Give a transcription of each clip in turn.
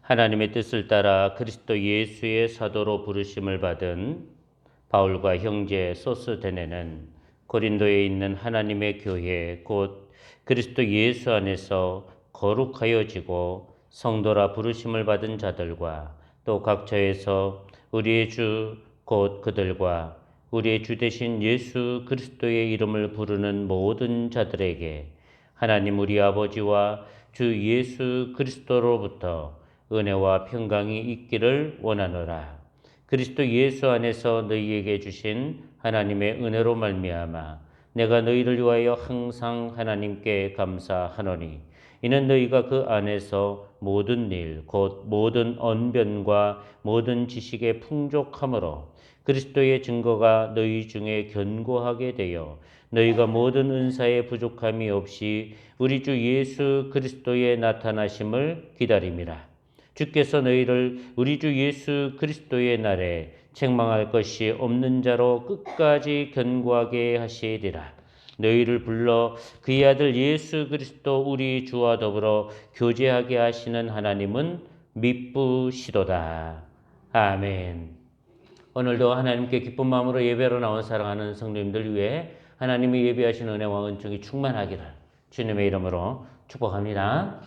하나님의 뜻을 따라 그리스도 예수의 사도로 부르심을 받은 바울과 형제 소스데네는 고린도에 있는 하나님의 교회 곧 그리스도 예수 안에서 거룩하여지고 성도라 부르심을 받은 자들과 또 각처에서 우리의 주 곧 그들과 우리의 주 되신 예수 그리스도의 이름을 부르는 모든 자들에게 하나님 우리 아버지와 주 예수 그리스도로부터 은혜와 평강이 있기를 원하노라. 그리스도 예수 안에서 너희에게 주신 하나님의 은혜로 말미암아 내가 너희를 위하여 항상 하나님께 감사하노니 이는 너희가 그 안에서 모든 일 곧 모든 언변과 모든 지식의 풍족함으로 그리스도의 증거가 너희 중에 견고하게 되어 너희가 모든 은사의 부족함이 없이 우리 주 예수 그리스도의 나타나심을 기다림이라. 주께서 너희를 우리 주 예수 그리스도의 날에 책망할 것이 없는 자로 끝까지 견고하게 하시리라. 너희를 불러 그의 아들 예수 그리스도 우리 주와 더불어 교제하게 하시는 하나님은 미쁘시도다. 아멘. 오늘도 하나님께 기쁜 마음으로 예배로 나온 사랑하는 성도님들 위해 하나님이 예배하신 은혜와 은총이 충만하기를 주님의 이름으로 축복합니다.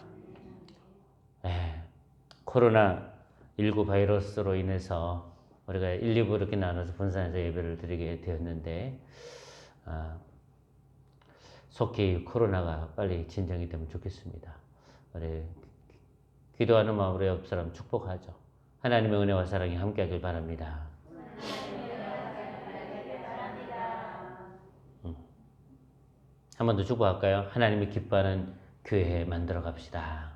코로나19 바이러스로 인해서 우리가 1, 2부 이렇게 나눠서 분산해서 예배를 드리게 되었는데 속히 코로나가 빨리 진정이 되면 좋겠습니다. 우리 기도하는 마음으로 옆 사람 축복하죠. 하나님의 은혜와 사랑이 함께하길 바랍니다. 한 번 더 축복할까요? 하나님이 기뻐하는 교회 만들어 갑시다.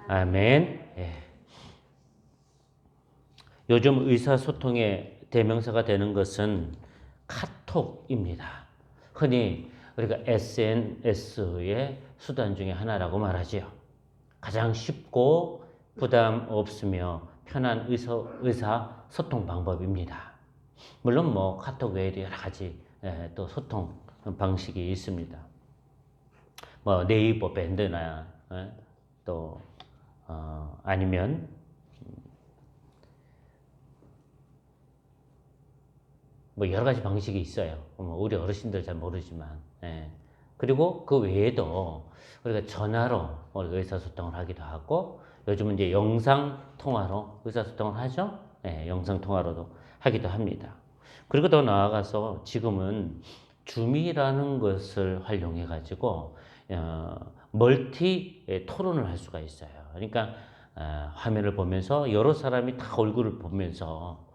아멘. 예. 요즘 의사소통의 대명사가 되는 것은 카톡입니다. 흔히 우리가 SNS의 수단 중에 하나라고 말하지요. 가장 쉽고 부담 없으며 편한 의사소통 방법입니다. 물론 카톡 외에도 여러 가지 또 소통 방식이 있습니다. 네이버 밴드나 또 아니면 여러 가지 방식이 있어요. 우리 어르신들 잘 모르지만. 그리고 그 외에도 우리가 전화로 의사소통을 하기도 하고 요즘은 이제 영상통화로 의사소통을 하죠. 영상통화로도 하기도 합니다. 그리고 더 나아가서 지금은 줌이라는 것을 활용해 가지고 멀티 토론을 할 수가 있어요. 그러니까 화면을 보면서 여러 사람이 다 얼굴을 보면서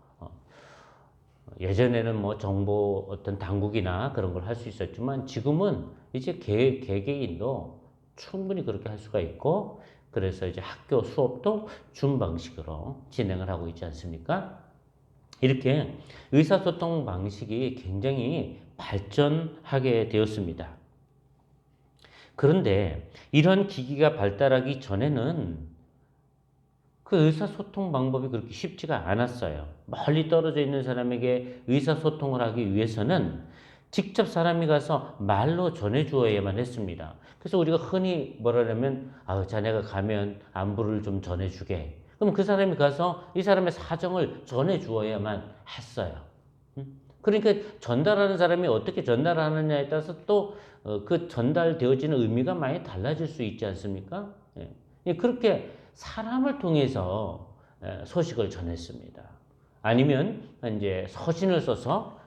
예전에는 정보 어떤 당국이나 그런 걸 할 수 있었지만 지금은 이제 개개인도 충분히 그렇게 할 수가 있고 그래서 이제 학교 수업도 줌 방식으로 진행을 하고 있지 않습니까? 이렇게 의사소통 방식이 굉장히 발전하게 되었습니다. 그런데 이런 기기가 발달하기 전에는 그 의사소통 방법이 그렇게 쉽지가 않았어요. 멀리 떨어져 있는 사람에게 의사소통을 하기 위해서는 직접 사람이 가서 말로 전해주어야만 했습니다. 그래서 우리가 흔히 뭐라냐면 자네가 가면 안부를 좀 전해주게. 그럼 그 사람이 가서 이 사람의 사정을 전해주어야만 했어요. 그러니까 전달하는 사람이 어떻게 전달하느냐에 따라서 또 그 전달되어지는 의미가 많이 달라질 수 있지 않습니까? 그렇게 사람을 통해서 소식을 전했습니다. 아니면 이제 서신을 써서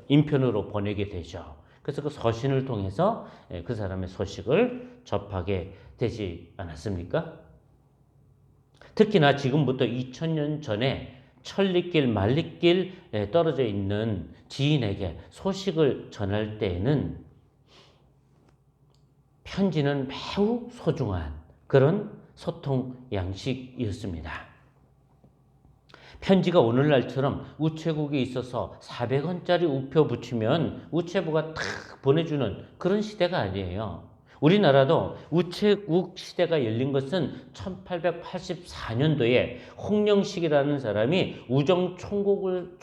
인편으로 보내게 되죠. 그래서 그 서신을 통해서 그 사람의 소식을 접하게 되지 않았습니까? 특히나 지금부터 2000년 전에 천리길 만리길 떨어져 있는 지인에게 소식을 전할 때에는 편지는 매우 소중한 그런 소통 양식이었습니다. 편지가 오늘날처럼 우체국에 있어서 400원짜리 우표 붙이면 우체부가 탁 보내주는 그런 시대가 아니에요. 우리나라도 우체국 시대가 열린 것은 1884년도에 홍영식이라는 사람이 우정총국을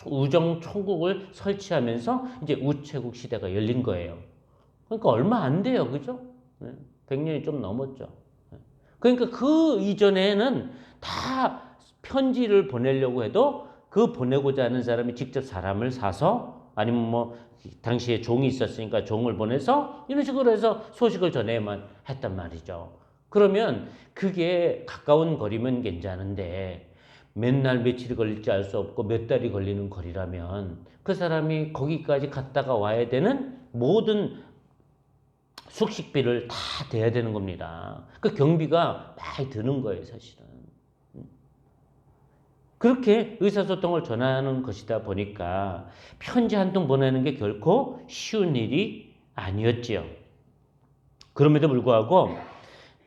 설치하면서 이제 우체국 시대가 열린 거예요. 그러니까 얼마 안 돼요. 그죠? 100년이 좀 넘었죠. 그러니까 그 이전에는 다 편지를 보내려고 해도 그 보내고자 하는 사람이 직접 사람을 사서 아니면 뭐 당시에 종이 있었으니까 종을 보내서 이런 식으로 해서 소식을 전해야만 했단 말이죠. 그러면 그게 가까운 거리면 괜찮은데 맨날 며칠이 걸릴지 알 수 없고 몇 달이 걸리는 거리라면 그 사람이 거기까지 갔다가 와야 되는 모든 숙식비를 다 대야 되는 겁니다. 그 경비가 많이 드는 거예요, 사실은. 그렇게 의사소통을 전하는 것이다 보니까 편지 한 통 보내는 게 결코 쉬운 일이 아니었지요. 그럼에도 불구하고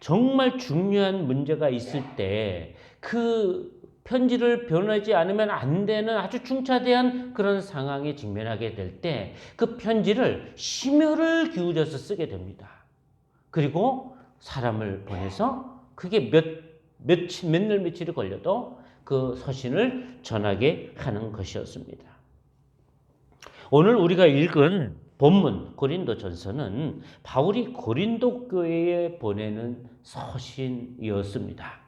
정말 중요한 문제가 있을 때 그 편지를 변하지 않으면 안 되는 아주 중차대한 그런 상황에 직면하게 될 때 그 편지를 심혈을 기울여서 쓰게 됩니다. 그리고 사람을 보내서 그게 몇 날 며칠이 걸려도 그 서신을 전하게 하는 것이었습니다. 오늘 우리가 읽은 본문 고린도전서는 바울이 고린도 교회에 보내는 서신이었습니다.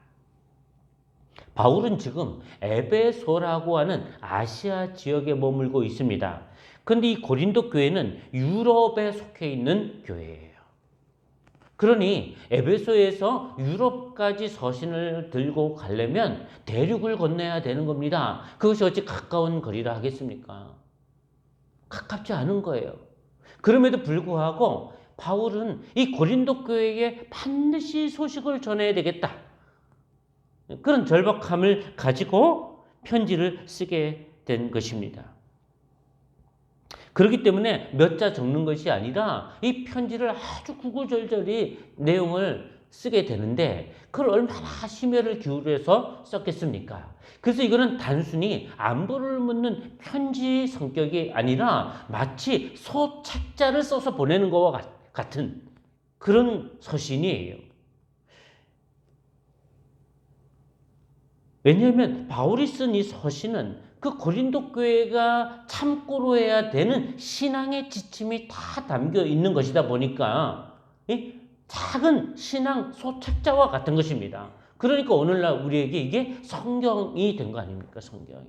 바울은 지금 에베소라고 하는 아시아 지역에 머물고 있습니다. 그런데 이 고린도 교회는 유럽에 속해 있는 교회예요. 그러니 에베소에서 유럽까지 서신을 들고 가려면 대륙을 건너야 되는 겁니다. 그것이 어찌 가까운 거리라 하겠습니까? 가깝지 않은 거예요. 그럼에도 불구하고 바울은 이 고린도 교회에 반드시 소식을 전해야 되겠다. 그런 절박함을 가지고 편지를 쓰게 된 것입니다. 그렇기 때문에 몇 자 적는 것이 아니라 이 편지를 아주 구구절절히 내용을 쓰게 되는데 그걸 얼마나 심혈을 기울여서 썼겠습니까? 그래서 이거는 단순히 안부를 묻는 편지 성격이 아니라 마치 소책자를 써서 보내는 것과 같은 그런 서신이에요. 왜냐하면 바울이 쓴 이 서신은 그 고린도 교회가 참고로 해야 되는 신앙의 지침이 다 담겨 있는 것이다 보니까 작은 신앙 소책자와 같은 것입니다. 그러니까 오늘날 우리에게 이게 성경이 된 거 아닙니까? 성경이.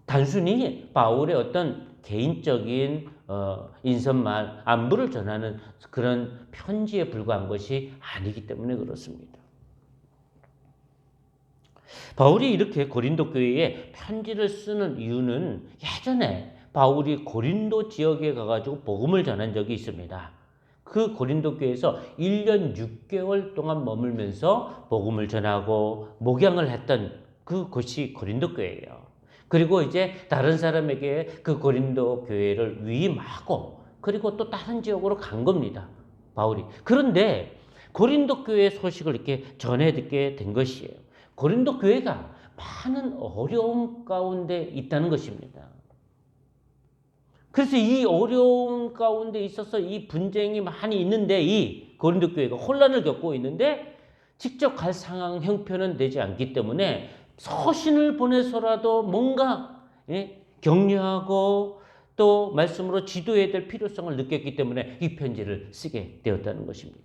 단순히 바울의 어떤 개인적인 인선말, 안부를 전하는 그런 편지에 불과한 것이 아니기 때문에 그렇습니다. 바울이 이렇게 고린도 교회에 편지를 쓰는 이유는 예전에 바울이 고린도 지역에 가가지고 복음을 전한 적이 있습니다. 그 고린도 교회에서 1년 6개월 동안 머물면서 복음을 전하고 목양을 했던 그곳이 고린도 교회예요. 그리고 이제 다른 사람에게 그 고린도 교회를 위임하고 그리고 또 다른 지역으로 간 겁니다. 바울이. 그런데 고린도 교회 소식을 이렇게 전해 듣게 된 것이에요. 고린도 교회가 많은 어려움 가운데 있다는 것입니다. 그래서 이 어려움 가운데 있어서 이 분쟁이 많이 있는데 이 고린도 교회가 혼란을 겪고 있는데 직접 갈 상황 형편은 되지 않기 때문에 서신을 보내서라도 뭔가 격려하고 또 말씀으로 지도해야 될 필요성을 느꼈기 때문에 이 편지를 쓰게 되었다는 것입니다.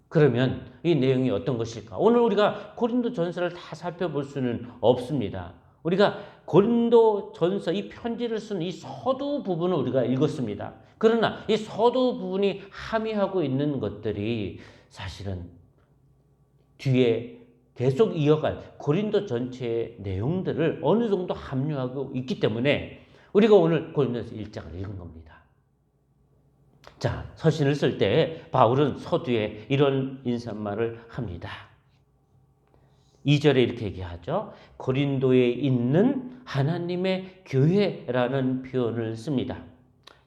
그러면 이 내용이 어떤 것일까? 오늘 우리가 고린도 전서를 다 살펴볼 수는 없습니다. 우리가 고린도 전서 이 편지를 쓴 이 서두 부분을 우리가 읽었습니다. 그러나 이 서두 부분이 함의하고 있는 것들이 사실은 뒤에 계속 이어갈 고린도 전체의 내용들을 어느 정도 함유하고 있기 때문에 우리가 오늘 고린도서 1장을 읽은 겁니다. 자, 서신을 쓸 때 바울은 서두에 이런 인사말을 합니다. 2절에 이렇게 얘기하죠. 고린도에 있는 하나님의 교회라는 표현을 씁니다.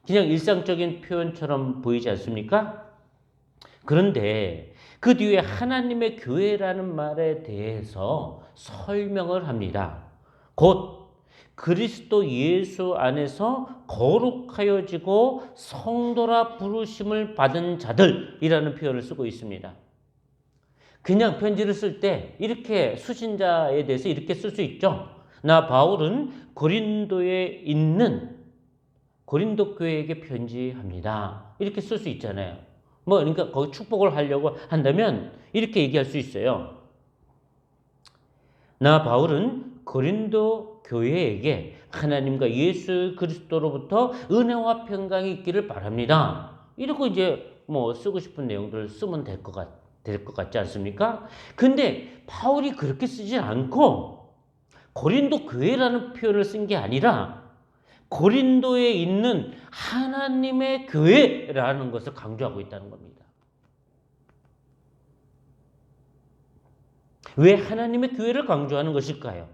그냥 일상적인 표현처럼 보이지 않습니까? 그런데 그 뒤에 하나님의 교회라는 말에 대해서 설명을 합니다. 곧 그리스도 예수 안에서 거룩하여지고 성도라 부르심을 받은 자들이라는 표현을 쓰고 있습니다. 그냥 편지를 쓸 때 이렇게 수신자에 대해서 이렇게 쓸 수 있죠. 나 바울은 고린도에 있는 고린도 교회에게 편지합니다. 이렇게 쓸 수 있잖아요. 뭐 그러니까 거기 축복을 하려고 한다면 이렇게 얘기할 수 있어요. 나 바울은 고린도 교회에게 하나님과 예수 그리스도로부터 은혜와 평강이 있기를 바랍니다. 이러고 이제 뭐 쓰고 싶은 내용들을 쓰면 될 것 같지 않습니까? 근데 바울이 그렇게 쓰지 않고 고린도 교회라는 표현을 쓴 게 아니라 고린도에 있는 하나님의 교회라는 것을 강조하고 있다는 겁니다. 왜 하나님의 교회를 강조하는 것일까요?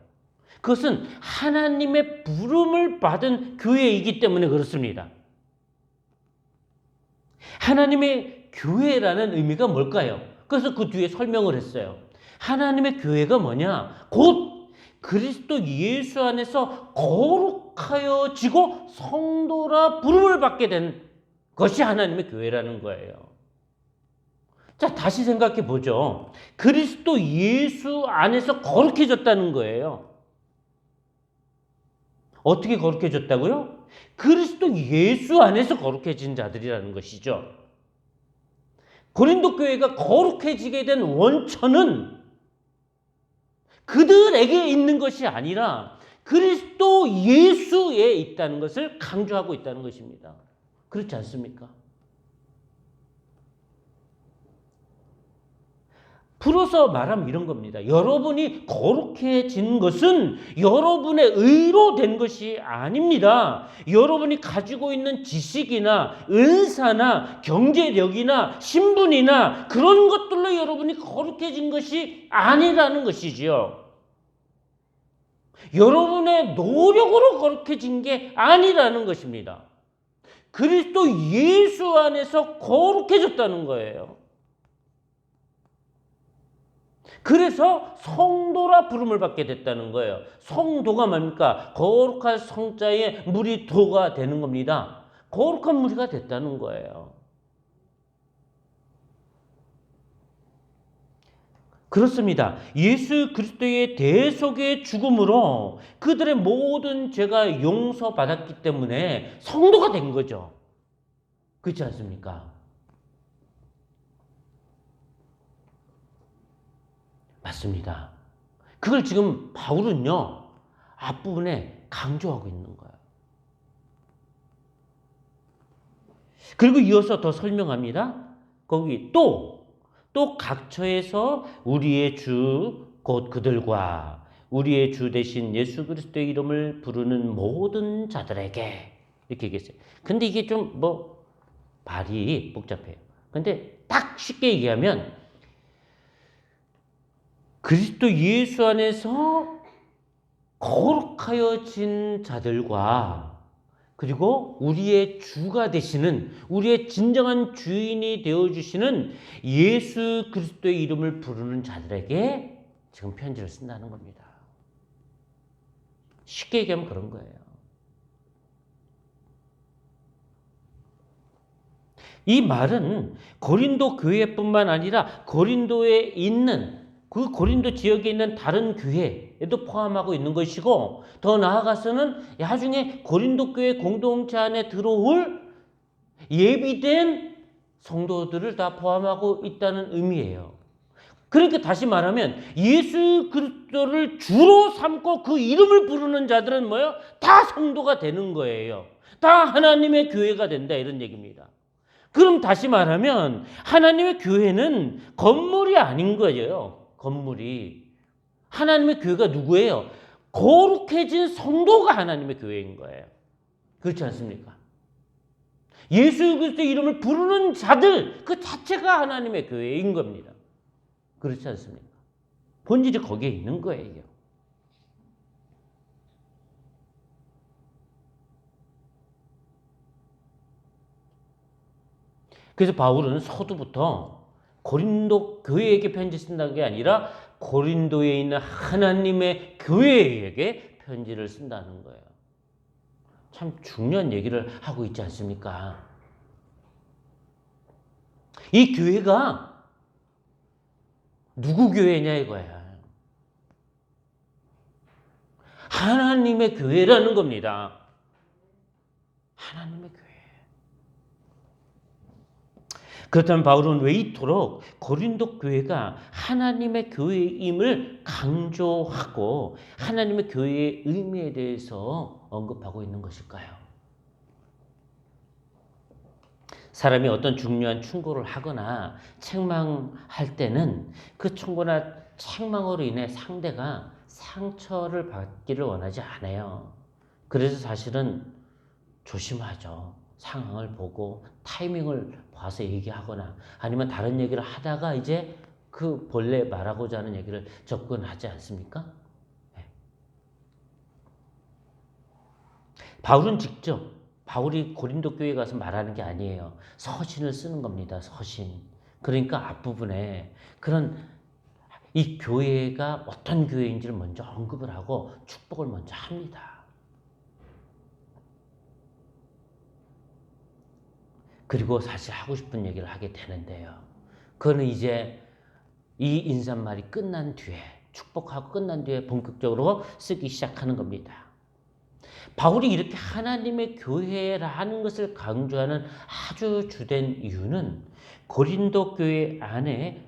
그것은 하나님의 부름을 받은 교회이기 때문에 그렇습니다. 하나님의 교회라는 의미가 뭘까요? 그래서 그 뒤에 설명을 했어요. 하나님의 교회가 뭐냐? 곧 그리스도 예수 안에서 거룩하여지고 성도라 부름을 받게 된 것이 하나님의 교회라는 거예요. 자, 다시 생각해 보죠. 그리스도 예수 안에서 거룩해졌다는 거예요. 어떻게 거룩해졌다고요? 그리스도 예수 안에서 거룩해진 자들이라는 것이죠. 고린도 교회가 거룩해지게 된 원천은 그들에게 있는 것이 아니라 그리스도 예수에 있다는 것을 강조하고 있다는 것입니다. 그렇지 않습니까? 풀어서 말하면 이런 겁니다. 여러분이 거룩해진 것은 여러분의 의로 된 것이 아닙니다. 여러분이 가지고 있는 지식이나 은사나 경제력이나 신분이나 그런 것들로 여러분이 거룩해진 것이 아니라는 것이지요. 여러분의 노력으로 거룩해진 게 아니라는 것입니다. 그리스도 예수 안에서 거룩해졌다는 거예요. 그래서 성도라 부름을 받게 됐다는 거예요. 성도가 뭡니까? 거룩한 성자에 물이 도가 되는 겁니다. 거룩한 무리가 됐다는 거예요. 그렇습니다. 예수 그리스도의 대속의 죽음으로 그들의 모든 죄가 용서받았기 때문에 성도가 된 거죠. 그렇지 않습니까? 맞습니다. 그걸 지금 바울은요, 앞부분에 강조하고 있는 거예요. 그리고 이어서 더 설명합니다. 거기 또 각처에서 우리의 주 곧 그들과 우리의 주 대신 예수 그리스도의 이름을 부르는 모든 자들에게 이렇게 얘기했어요. 근데 이게 좀 말이 복잡해요. 근데 딱 쉽게 얘기하면 그리스도 예수 안에서 거룩하여진 자들과 그리고 우리의 주가 되시는 우리의 진정한 주인이 되어주시는 예수 그리스도의 이름을 부르는 자들에게 지금 편지를 쓴다는 겁니다. 쉽게 얘기하면 그런 거예요. 이 말은 고린도 교회뿐만 아니라 고린도에 있는 그 고린도 지역에 있는 다른 교회에도 포함하고 있는 것이고 더 나아가서는 나중에 고린도 교회 공동체 안에 들어올 예비된 성도들을 다 포함하고 있다는 의미예요. 그러니까 다시 말하면 예수 그리스도를 주로 삼고 그 이름을 부르는 자들은 뭐예요? 다 성도가 되는 거예요. 다 하나님의 교회가 된다 이런 얘기입니다. 그럼 다시 말하면 하나님의 교회는 건물이 아닌 거예요. 건물이. 하나님의 교회가 누구예요? 거룩해진 성도가 하나님의 교회인 거예요. 그렇지 않습니까? 예수 그리스도의 이름을 부르는 자들 그 자체가 하나님의 교회인 겁니다. 그렇지 않습니까? 본질이 거기에 있는 거예요. 그래서 바울은 서두부터 고린도 교회에게 편지 쓴다는 게 아니라 고린도에 있는 하나님의 교회에게 편지를 쓴다는 거예요. 참 중요한 얘기를 하고 있지 않습니까? 이 교회가 누구 교회냐 이거야. 하나님의 교회라는 겁니다. 하나님의 교회. 그렇다면 바울은 왜 이토록 고린도 교회가 하나님의 교회임을 강조하고 하나님의 교회의 의미에 대해서 언급하고 있는 것일까요? 사람이 어떤 중요한 충고를 하거나 책망할 때는 그 충고나 책망으로 인해 상대가 상처를 받기를 원하지 않아요. 그래서 사실은 조심하죠. 상황을 보고 타이밍을 봐서 얘기하거나 아니면 다른 얘기를 하다가 이제 그 본래 말하고자 하는 얘기를 접근하지 않습니까? 네. 바울은 직접 바울이 고린도 교회에 가서 말하는 게 아니에요. 서신을 쓰는 겁니다. 서신. 그러니까 앞부분에 그런 이 교회가 어떤 교회인지를 먼저 언급을 하고 축복을 먼저 합니다. 그리고 사실 하고 싶은 얘기를 하게 되는데요. 그거는 이제 이 인사말이 끝난 뒤에 축복하고 끝난 뒤에 본격적으로 쓰기 시작하는 겁니다. 바울이 이렇게 하나님의 교회라는 것을 강조하는 아주 주된 이유는 고린도 교회 안에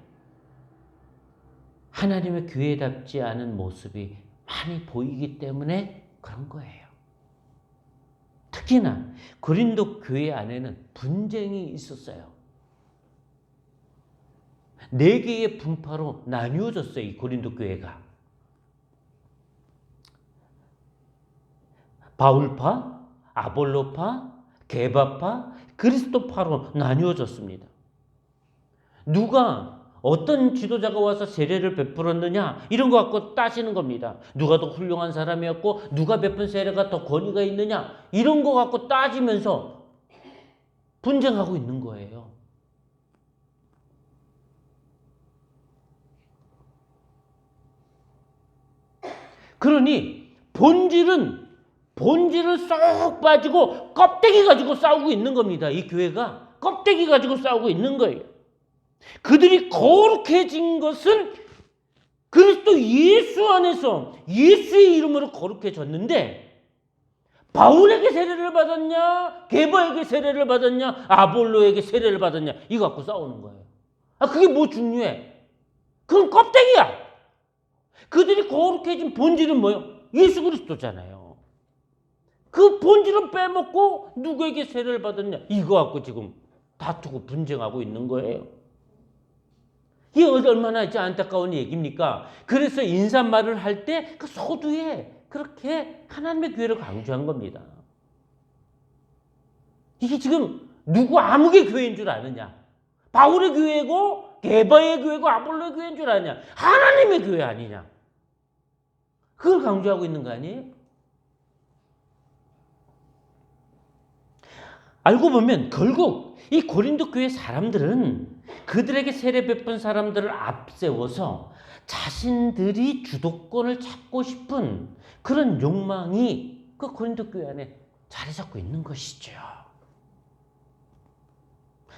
하나님의 교회답지 않은 모습이 많이 보이기 때문에 그런 거예요. 특히나 고린도 교회 안에는 분쟁이 있었어요. 4개의 분파로 나뉘어졌어요. 이 고린도 교회가. 바울파, 아볼로파, 게바파, 그리스도파로 나뉘어졌습니다. 누가 어떤 지도자가 와서 세례를 베풀었느냐 이런 거 갖고 따지는 겁니다. 누가 더 훌륭한 사람이었고 누가 베푼 세례가 더 권위가 있느냐 이런 거 갖고 따지면서 분쟁하고 있는 거예요. 그러니 본질은 쏙 빠지고 껍데기 가지고 싸우고 있는 겁니다. 이 교회가 껍데기 가지고 싸우고 있는 거예요. 그들이 거룩해진 것은 그리스도 예수 안에서 예수의 이름으로 거룩해졌는데 바울에게 세례를 받았냐 게바에게 세례를 받았냐 아볼로에게 세례를 받았냐 이거 갖고 싸우는 거예요. 그게 뭐 중요해? 그건 껍데기야. 그들이 거룩해진 본질은 뭐예요? 예수 그리스도잖아요. 그 본질은 빼먹고 누구에게 세례를 받았냐 이거 갖고 지금 다투고 분쟁하고 있는 거예요. 이게 얼마나 이제 안타까운 얘기입니까? 그래서 인사말을 할 때 그 서두에 그렇게 하나님의 교회를 강조한 겁니다. 이게 지금 누구 아무개 교회인 줄 아느냐? 바울의 교회고 게바의 교회고 아볼로의 교회인 줄 아느냐? 하나님의 교회 아니냐? 그걸 강조하고 있는 거 아니에요? 알고 보면 결국 이 고린도 교회 사람들은 그들에게 세례 베푼 사람들을 앞세워서 자신들이 주도권을 잡고 싶은 그런 욕망이 그 고린도 교회 안에 자리 잡고 있는 것이죠.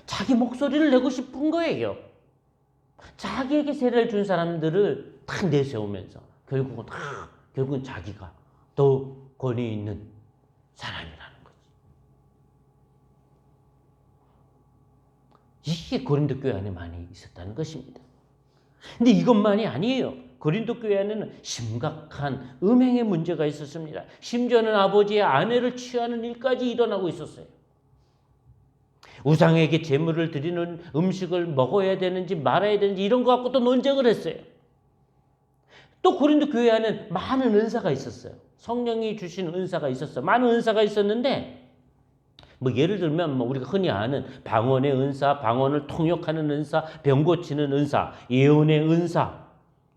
자기 목소리를 내고 싶은 거예요. 자기에게 세례를 준 사람들을 딱 내세우면서 결국은 자기가 더 권위 있는 사람이라는 거지. 이게 고린도 교회 안에 많이 있었다는 것입니다. 근데 이것만이 아니에요. 고린도 교회 안에는 심각한 음행의 문제가 있었습니다. 심지어는 아버지의 아내를 취하는 일까지 일어나고 있었어요. 우상에게 제물을 드리는 음식을 먹어야 되는지 말아야 되는지 이런 거 갖고 또 논쟁을 했어요. 또 고린도 교회 안에는 많은 은사가 있었어요. 성령이 주신 은사가 있었어요. 많은 은사가 있었는데 뭐 예를 들면 뭐 우리가 흔히 아는 방언의 은사, 방언을 통역하는 은사, 병 고치는 은사, 예언의 은사,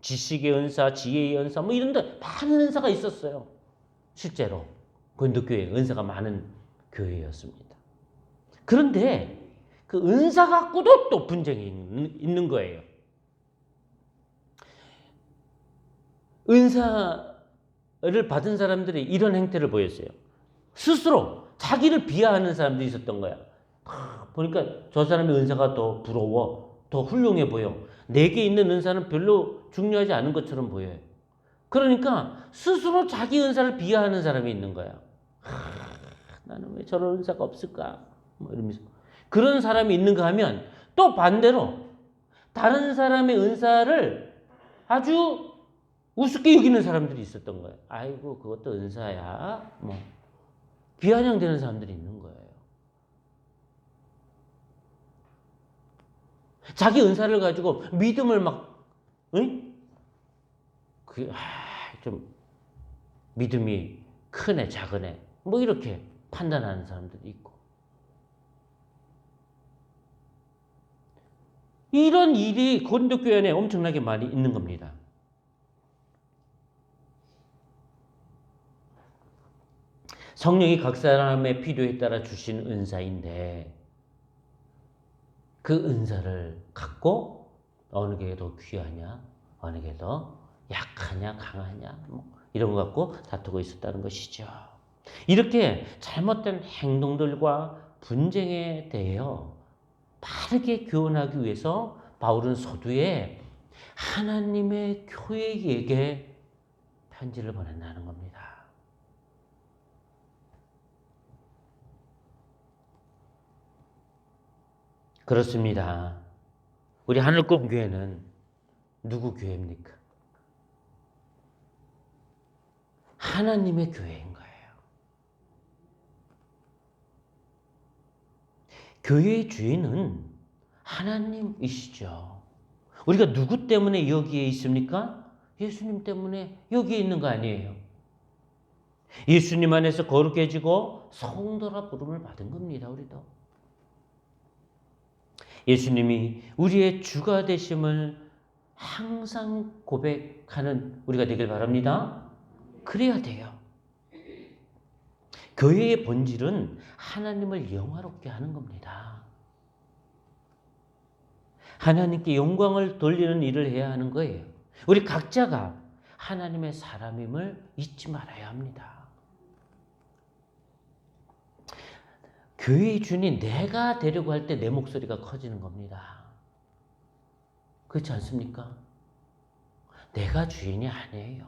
지식의 은사, 지혜의 은사 뭐 이런 데 많은 은사가 있었어요. 실제로 고린도 교회 은사가 많은 교회였습니다. 그런데 그 은사 갖고도 또 분쟁이 있는 거예요. 은사를 받은 사람들이 이런 행태를 보였어요. 스스로 자기를 비하하는 사람들이 있었던 거야. 보니까 저 사람의 은사가 더 부러워, 더 훌륭해 보여. 내게 있는 은사는 별로 중요하지 않은 것처럼 보여요. 그러니까 스스로 자기 은사를 비하하는 사람이 있는 거야. 나는 왜 저런 은사가 없을까? 뭐 이러면서. 그런 사람이 있는가 하면 또 반대로 다른 사람의 은사를 아주 우습게 여기는 사람들이 있었던 거예요. 아이고 그것도 은사야. 뭐 비아냥되는 사람들이 있는 거예요. 자기 은사를 가지고 믿음을 막, 응? 좀 믿음이 크네, 작으네, 뭐 이렇게 판단하는 사람들이 있고. 이런 일이 고린도 교회 안에 엄청나게 많이 있는 겁니다. 성령이 각 사람의 필요에 따라 주신 은사인데 그 은사를 갖고 어느 게 더 귀하냐, 어느 게 더 약하냐, 강하냐, 뭐 이런 거 갖고 다투고 있었다는 것이죠. 이렇게 잘못된 행동들과 분쟁에 대하여 바르게 교훈하기 위해서 바울은 서두에 하나님의 교회에게 편지를 보낸다는 겁니다. 그렇습니다. 우리 하늘꿈 교회는 누구 교회입니까? 하나님의 교회인 거예요. 교회의 주인은 하나님이시죠. 우리가 누구 때문에 여기에 있습니까? 예수님 때문에 여기에 있는 거 아니에요. 예수님 안에서 거룩해지고 성도라 부름을 받은 겁니다. 우리도. 예수님이 우리의 주가 되심을 항상 고백하는 우리가 되길 바랍니다. 그래야 돼요. 교회의 본질은 하나님을 영화롭게 하는 겁니다. 하나님께 영광을 돌리는 일을 해야 하는 거예요. 우리 각자가 하나님의 사람임을 잊지 말아야 합니다. 교회의 주인이 내가 되려고 할 때 내 목소리가 커지는 겁니다. 그렇지 않습니까? 내가 주인이 아니에요.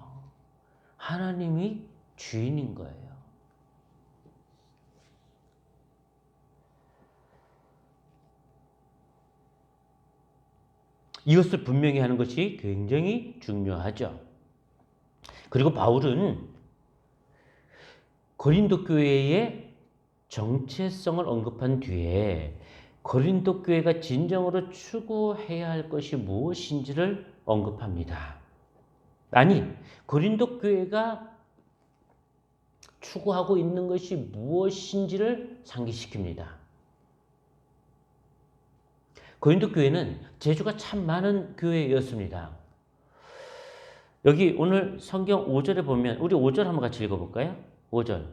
하나님이 주인인 거예요. 이것을 분명히 하는 것이 굉장히 중요하죠. 그리고 바울은 고린도 교회의 정체성을 언급한 뒤에 고린도 교회가 진정으로 추구해야 할 것이 무엇인지를 언급합니다. 아니, 고린도 교회가 추구하고 있는 것이 무엇인지를 상기시킵니다. 고린도 교회는 재주가 참 많은 교회였습니다. 여기 오늘 성경 5절에 보면 우리 5절 한번 같이 읽어볼까요? 5절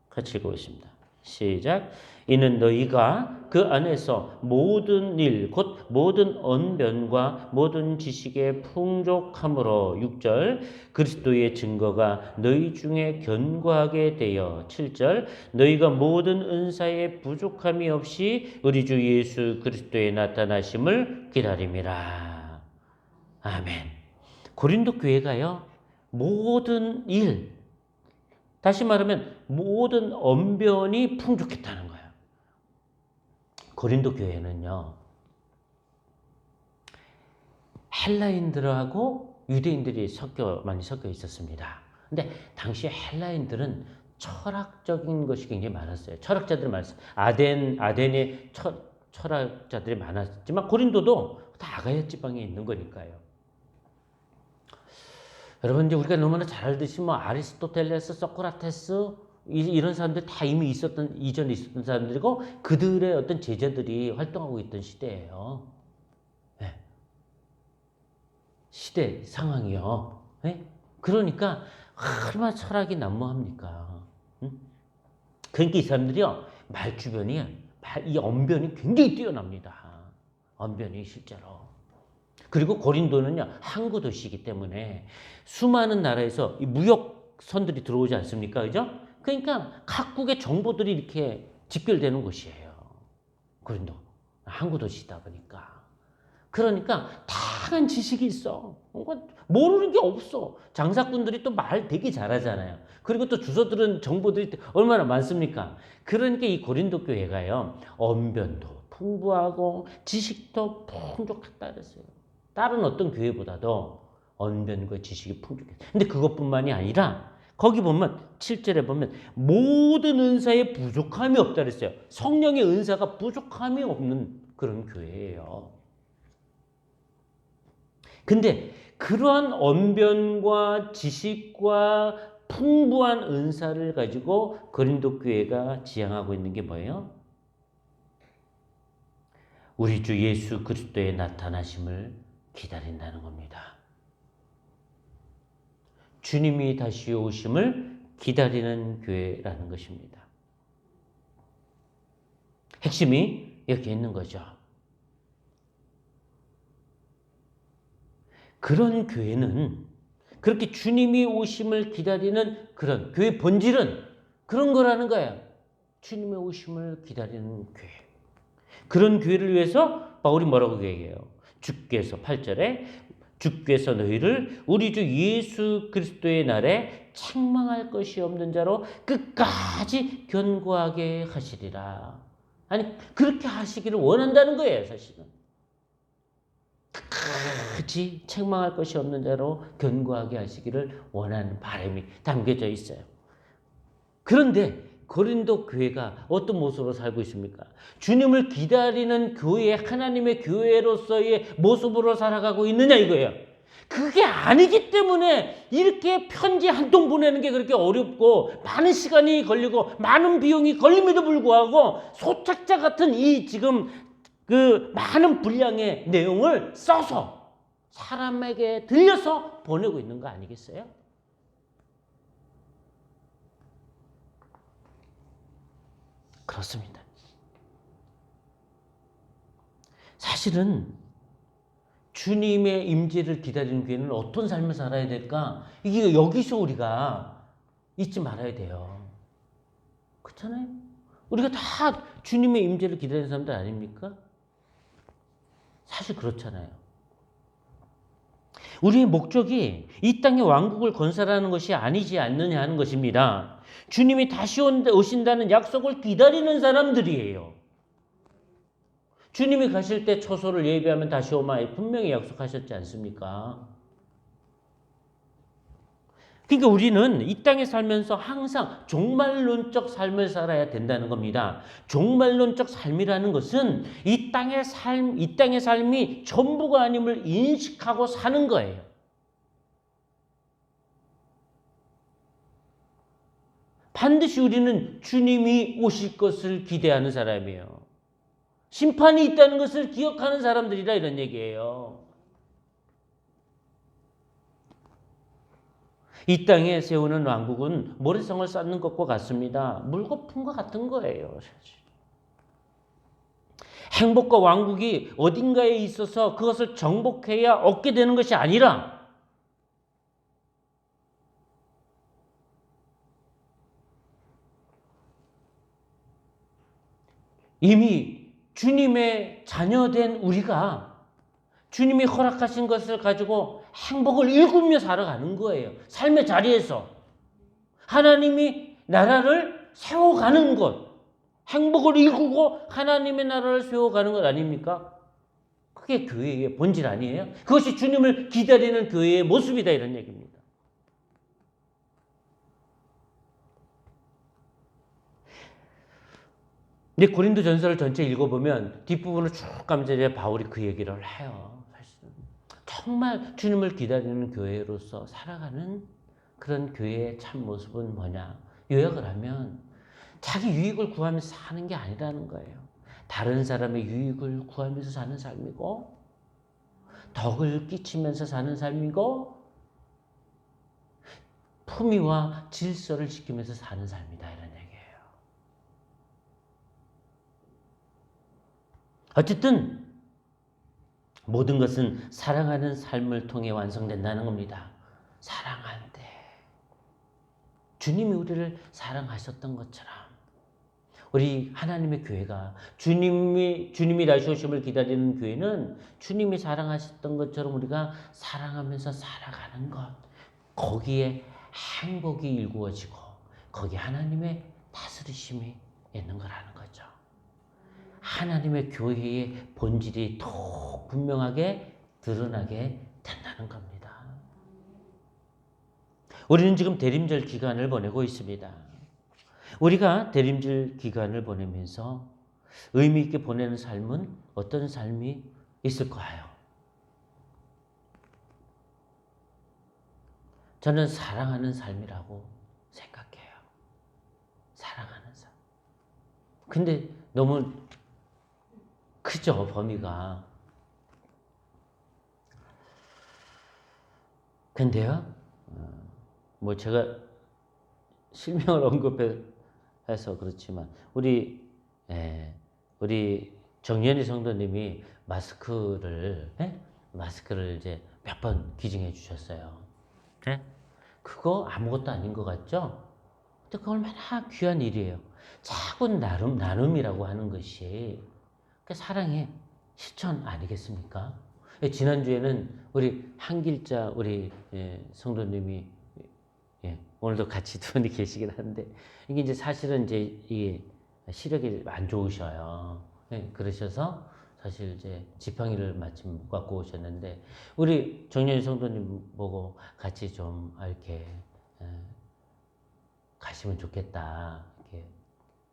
같이 읽어보겠습니다. 시작. 이는 너희가 그 안에서 모든 일, 곧 모든 언변과 모든 지식의 풍족함으로 6절 그리스도의 증거가 너희 중에 견고하게 되어 7절 너희가 모든 은사에 부족함이 없이 우리 주 예수 그리스도의 나타나심을 기다림이라. 아멘. 고린도 교회가요, 모든 일, 다시 말하면 모든 언변이 풍족했다는 거예요. 고린도 교회는요, 헬라인들하고 유대인들이 많이 섞여 있었습니다. 근데 당시 헬라인들은 철학적인 것이 굉장히 많았어요. 철학자들이 많았어요. 아덴의 철학자들이 많았지만 고린도도 다 아가야 지방에 있는 거니까요. 여러분, 이제 우리가 너무나 잘 알듯이 아리스토텔레스, 소크라테스 이런 사람들 다 이미 이전에 있었던 사람들이고 그들의 어떤 제자들이 활동하고 있던 시대예요. 네. 시대 상황이요. 네? 그러니까 얼마나 철학이 난무합니까? 응? 그러니까 이 사람들이요, 이 언변이 굉장히 뛰어납니다. 언변이 실제로. 그리고 고린도는요, 항구 도시이기 때문에 수많은 나라에서 이 무역선들이 들어오지 않습니까? 그죠? 그러니까 각국의 정보들이 이렇게 집결되는 곳이에요. 고린도. 항구 도시다 보니까. 그러니까 다양한 지식이 있어. 모르는 게 없어. 장사꾼들이 또 말 되게 잘하잖아요. 그리고 또 주워들은 정보들이 얼마나 많습니까? 그러니까 이 고린도 교회가요, 언변도 풍부하고 지식도 풍족했다 그랬어요. 다른 어떤 교회보다도 언변과 지식이 풍족했어요. 근데 그것뿐만이 아니라 거기 보면 7절에 보면 모든 은사에 부족함이 없다 그랬어요. 성령의 은사가 부족함이 없는 그런 교회예요. 근데 그러한 언변과 지식과 풍부한 은사를 가지고 고린도 교회가 지향하고 있는 게 뭐예요? 우리 주 예수 그리스도의 나타나심을 기다린다는 겁니다. 주님이 다시 오심을 기다리는 교회라는 것입니다. 핵심이 여기 있는 거죠. 그런 교회는 그렇게 주님이 오심을 기다리는 그런 교회 본질은 그런 거라는 거예요. 주님의 오심을 기다리는 교회. 그런 교회를 위해서 바울이 뭐라고 얘기해요? 주께서 8절에 주께서 너희를 우리 주 예수 그리스도의 날에 책망할 것이 없는 자로 끝까지 견고하게 하시리라. 아니 그렇게 하시기를 원한다는 거예요, 사실은. 끝까지 책망할 것이 없는 자로 견고하게 하시기를 원하는 바람이 담겨져 있어요. 그런데 고린도 교회가 어떤 모습으로 살고 있습니까? 주님을 기다리는 교회, 하나님의 교회로서의 모습으로 살아가고 있느냐 이거예요. 그게 아니기 때문에 이렇게 편지 한 통 보내는 게 그렇게 어렵고 많은 시간이 걸리고 많은 비용이 걸림에도 불구하고 소책자 같은 이 지금 그 많은 분량의 내용을 써서 사람에게 들려서 보내고 있는 거 아니겠어요? 그렇습니다. 사실은 주님의 임재를 기다리는 교회는 어떤 삶을 살아야 될까? 이게 여기서 우리가 잊지 말아야 돼요. 그렇잖아요? 우리가 다 주님의 임재를 기다리는 사람들 아닙니까? 사실 그렇잖아요. 우리의 목적이 이 땅의 왕국을 건설하는 것이 아니지 않느냐 하는 것입니다. 주님이 다시 오신다는 약속을 기다리는 사람들이에요. 주님이 가실 때 초소를 예비하면 다시 오마 분명히 약속하셨지 않습니까? 그러니까 우리는 이 땅에 살면서 항상 종말론적 삶을 살아야 된다는 겁니다. 종말론적 삶이라는 것은 이 땅의 삶이 전부가 아님을 인식하고 사는 거예요. 반드시 우리는 주님이 오실 것을 기대하는 사람이에요. 심판이 있다는 것을 기억하는 사람들이라 이런 얘기예요. 이 땅에 세우는 왕국은 모래성을 쌓는 것과 같습니다. 물거품과 같은 거예요. 사실. 행복과 왕국이 어딘가에 있어서 그것을 정복해야 얻게 되는 것이 아니라 이미 주님의 자녀된 우리가 주님이 허락하신 것을 가지고 행복을 일구며 살아가는 거예요. 삶의 자리에서 하나님이 나라를 세워가는 것, 행복을 일구고 하나님의 나라를 세워가는 것 아닙니까? 그게 교회의 본질 아니에요? 그것이 주님을 기다리는 교회의 모습이다 이런 얘기입니다. 근데 고린도 전서를 전체 읽어보면 뒷부분을 쭉 가면서 이제 바울이 그 얘기를 해요. 정말 주님을 기다리는 교회로서 살아가는 그런 교회의 참 모습은 뭐냐? 요약을 하면 자기 유익을 구하면서 사는 게 아니라는 거예요. 다른 사람의 유익을 구하면서 사는 삶이고 덕을 끼치면서 사는 삶이고 품위와 질서를 지키면서 사는 삶이다 이런 얘기예요. 어쨌든 모든 것은 사랑하는 삶을 통해 완성된다는 겁니다. 사랑할 때 주님이 우리를 사랑하셨던 것처럼 우리 하나님의 교회가 주님이 다시 오심을 기다리는 교회는 주님이 사랑하셨던 것처럼 우리가 사랑하면서 살아가는 것, 거기에 행복이 일구어지고 거기에 하나님의 다스리심이 있는 거라는 거죠. 하나님의 교회의 본질이 더욱 분명하게 드러나게 된다는 겁니다. 우리는 지금 대림절 기간을 보내고 있습니다. 우리가 대림절 기간을 보내면서 의미 있게 보내는 삶은 어떤 삶이 있을까요? 저는 사랑하는 삶이라고 생각해요. 사랑하는 삶. 근데 너무 크죠, 범위가. 근데요, 뭐 제가 실명을 언급해서 그렇지만 우리 정연희 성도님이 마스크를 이제 몇 번 기증해 주셨어요. 네? 그거 아무것도 아닌 것 같죠? 근데 그거 얼마나 귀한 일이에요. 작은 나눔이라고 하는 것이 사랑의 실천 아니겠습니까? 지난주에는 우리 한길자 우리 성도님이 오늘도 같이 두 분이 계시긴 한데 이게 이제 사실은 이제 이게 시력이 안 좋으셔요. 그러셔서 사실 이제 지팡이를 마침 갖고 오셨는데 우리 정연희 성도님 보고 같이 좀 이렇게 가시면 좋겠다. 이렇게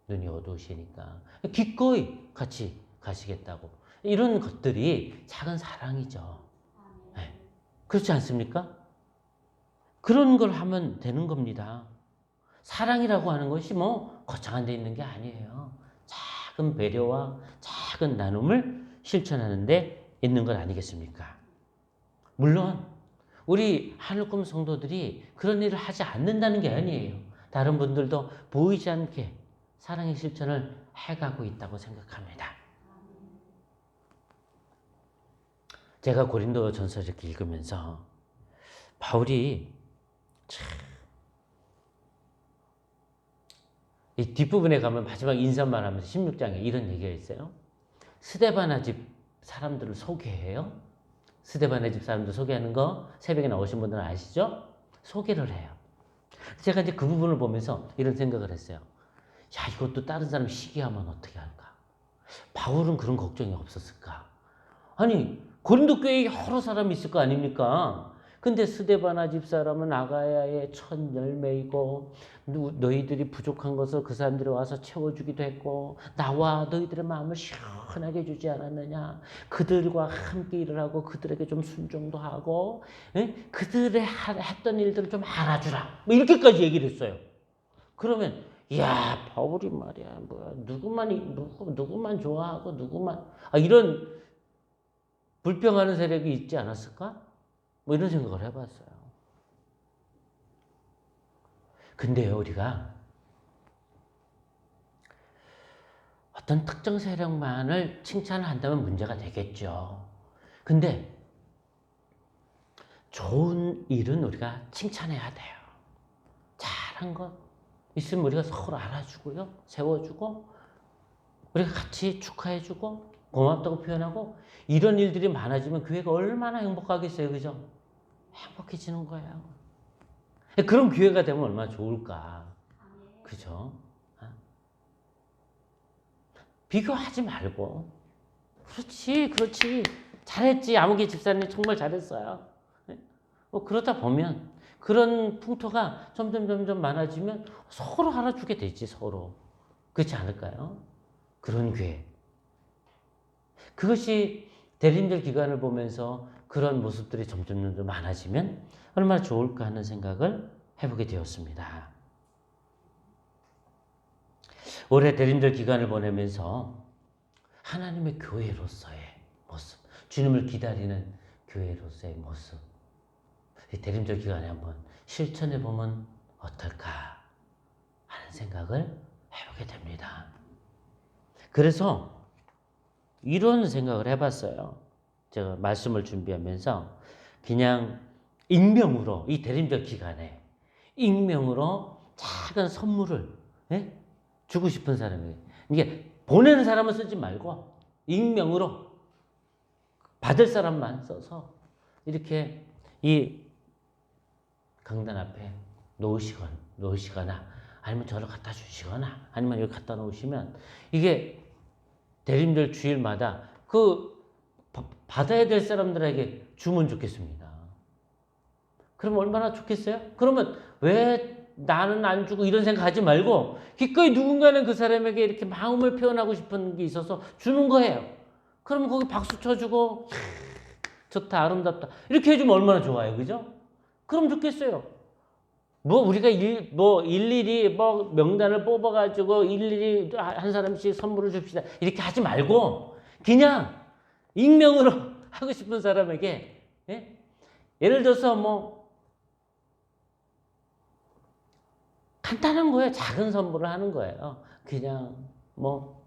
눈이 어두우시니까 기꺼이 같이 가시겠다고. 이런 것들이 작은 사랑이죠. 네. 그렇지 않습니까? 그런 걸 하면 되는 겁니다. 사랑이라고 하는 것이 뭐 거창한 데 있는 게 아니에요. 작은 배려와 작은 나눔을 실천하는 데 있는 것 아니겠습니까? 물론 우리 하늘꿈 성도들이 그런 일을 하지 않는다는 게 아니에요. 다른 분들도 보이지 않게 사랑의 실천을 해가고 있다고 생각합니다. 제가 고린도 전서 이렇게 읽으면서 바울이 이 뒷부분에 가면 마지막 인사말 하면서 16장에 이런 얘기가 있어요. 스데바나 집 사람들을 소개해요. 스데바나 집 사람들 소개하는 거 새벽에 나오신 분들은 아시죠? 소개를 해요. 제가 이제 그 부분을 보면서 이런 생각을 했어요. 야, 이것도 다른 사람 시기하면 어떻게 할까? 바울은 그런 걱정이 없었을까? 아니, 고린도 교회에 여러 사람이 있을 거 아닙니까? 근데 스데바나 집사람은 아가야의 첫 열매이고 너희들이 부족한 것을 그 사람들이 와서 채워주기도 했고 나와 너희들의 마음을 시원하게 해주지 않았느냐. 그들과 함께 일을 하고 그들에게 좀 순종도 하고 그들의 했던 일들을 좀 알아주라. 뭐 이렇게까지 얘기를 했어요. 그러면 야 바울이 말이야 뭐야 누구만 좋아하고 누구만 이런 불평하는 세력이 있지 않았을까? 뭐 이런 생각을 해봤어요. 근데요, 우리가 어떤 특정 세력만을 칭찬을 한다면 문제가 되겠죠. 근데 좋은 일은 우리가 칭찬해야 돼요. 잘한 것 있으면 우리가 서로 알아주고요, 세워주고, 우리가 같이 축하해주고, 고맙다고 표현하고, 이런 일들이 많아지면 교회가 얼마나 행복하겠어요, 그죠? 행복해지는 거예요. 그런 교회가 되면 얼마나 좋을까. 그죠? 비교하지 말고. 그렇지. 잘했지. 아무개 집사님 정말 잘했어요. 그러다 보면 그런 풍토가 점점 많아지면 서로 알아주게 되지, 서로. 그렇지 않을까요? 그런 교회. 그것이 대림절 기간을 보면서 그런 모습들이 점점 많아지면 얼마나 좋을까 하는 생각을 해보게 되었습니다. 올해 대림절 기간을 보내면서 하나님의 교회로서의 모습, 주님을 기다리는 교회로서의 모습, 이 대림절 기간에 한번 실천해보면 어떨까 하는 생각을 해보게 됩니다. 그래서 이런 생각을 해봤어요. 제가 말씀을 준비하면서 그냥 익명으로 이 대림절 기간에 익명으로 작은 선물을 주고 싶은 사람에게 이게 보내는 사람은 쓰지 말고 익명으로 받을 사람만 써서 이렇게 이 강단 앞에 놓으시거나 아니면 저를 갖다 주시거나 아니면 여기 갖다 놓으시면 이게 대림절 주일마다 그 받아야 될 사람들에게 주면 좋겠습니다. 그럼 얼마나 좋겠어요? 그러면 왜 나는 안 주고 이런 생각하지 말고 기꺼이 누군가는 그 사람에게 이렇게 마음을 표현하고 싶은 게 있어서 주는 거예요. 그러면 거기 박수 쳐주고 좋다, 아름답다 이렇게 해주면 얼마나 좋아요, 그죠? 그럼 좋겠어요. 뭐 우리가 일일이 뭐 명단을 뽑아가지고 일일이 한 사람씩 선물을 줍시다 이렇게 하지 말고 그냥 익명으로 하고 싶은 사람에게, 예? 예를 들어서 뭐 간단한 거예요. 작은 선물을 하는 거예요. 그냥 뭐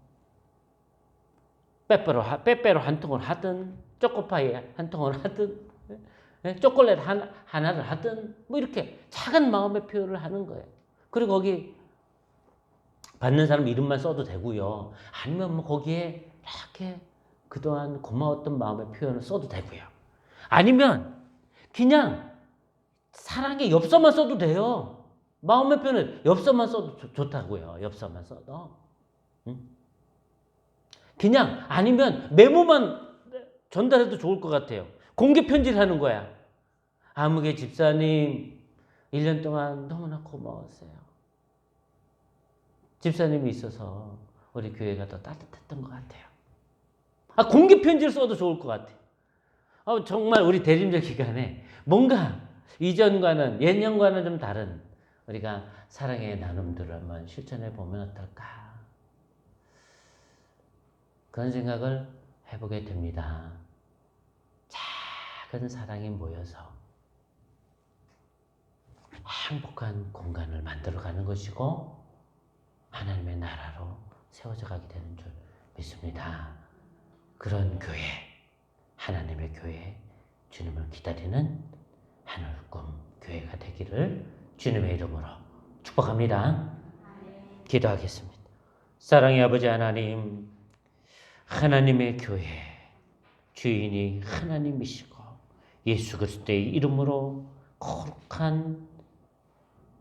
빼빼로 한 통을 하든 초코파이 한 통을 하든, 예? 초콜릿 하나를 하든 뭐 이렇게 작은 마음의 표현을 하는 거예요. 그리고 거기 받는 사람 이름만 써도 되고요. 아니면 뭐 거기에 이렇게 그동안 고마웠던 마음의 표현을 써도 되고요. 아니면 그냥 사랑의 엽서만 써도 돼요. 마음의 표현은 엽서만 써도 좋다고요. 엽서만 써도. 응? 그냥 아니면 메모만 전달해도 좋을 것 같아요. 공개 편지를 하는 거야. 아무개 집사님 1년 동안 너무나 고마웠어요. 집사님이 있어서 우리 교회가 더 따뜻했던 것 같아요. 공개 편지를 써도 좋을 것 같아요. 정말 우리 대림절 기간에 뭔가 이전과는 예년과는 좀 다른 우리가 사랑의 나눔들을 한번 실천해 보면 어떨까? 그런 생각을 해보게 됩니다. 작은 사랑이 모여서 행복한 공간을 만들어가는 것이고 하나님의 나라로 세워져 가게 되는 줄 믿습니다. 그런 교회, 하나님의 교회, 주님을 기다리는 하늘꿈 교회가 되기를 주님의 이름으로 축복합니다. 기도하겠습니다. 사랑의 아버지 하나님, 하나님의 교회, 주인이 하나님이시고 예수 그리스도의 이름으로 거룩한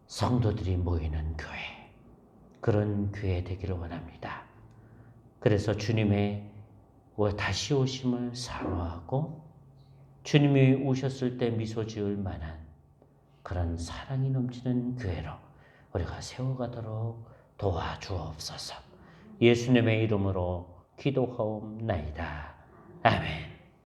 성도들이 모이는 교회, 그런 교회 되기를 원합니다. 그래서 주님의 다시 오심을 사모하고 주님이 오셨을 때 미소 지을 만한 그런 사랑이 넘치는 교회로 우리가 세워가도록 도와주옵소서. 예수님의 이름으로 기도하옵나이다. 아멘.